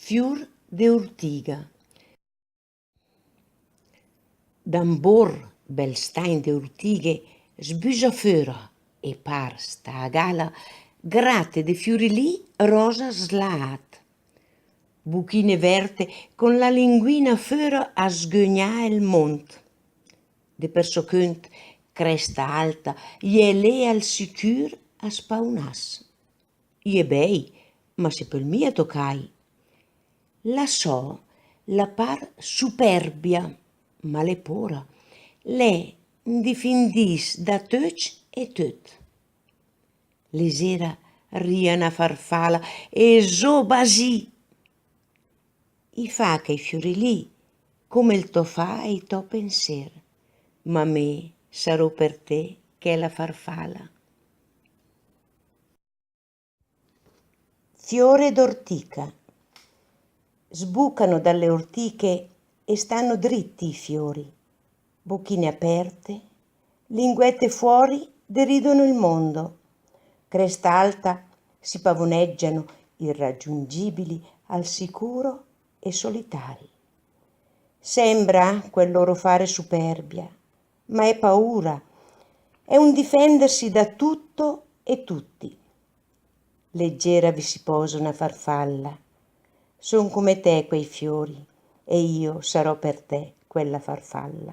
Fiur de urtiga. D'ambor bel stein de urtighe sbusa föra e par sta a gala gratte de fiurilì rosa slaat. Buchine verte con la linguina föra a sgögnà il mont. De per so chönt cresta alta ie lê al sicur a spaunas. Ie bei, ma se pel mia toccai. La so, la par superbia, ma l'è pora. L'è difindis da teuc e tut. Lesera rian a farfala e so basì. I fa che i fiori lì, come il to fa e il to penser, ma me sarò per te che è la farfalla. Fiore d'ortica. Sbucano dalle ortiche e stanno dritti i fiori, bocchine aperte, linguette fuori deridono il mondo, cresta alta si pavoneggiano irraggiungibili al sicuro e solitari. Sembra quel loro fare superbia, ma è paura, è un difendersi da tutto e tutti. Leggera vi si posa una farfalla. Son come te quei fiori e io sarò per te quella farfalla.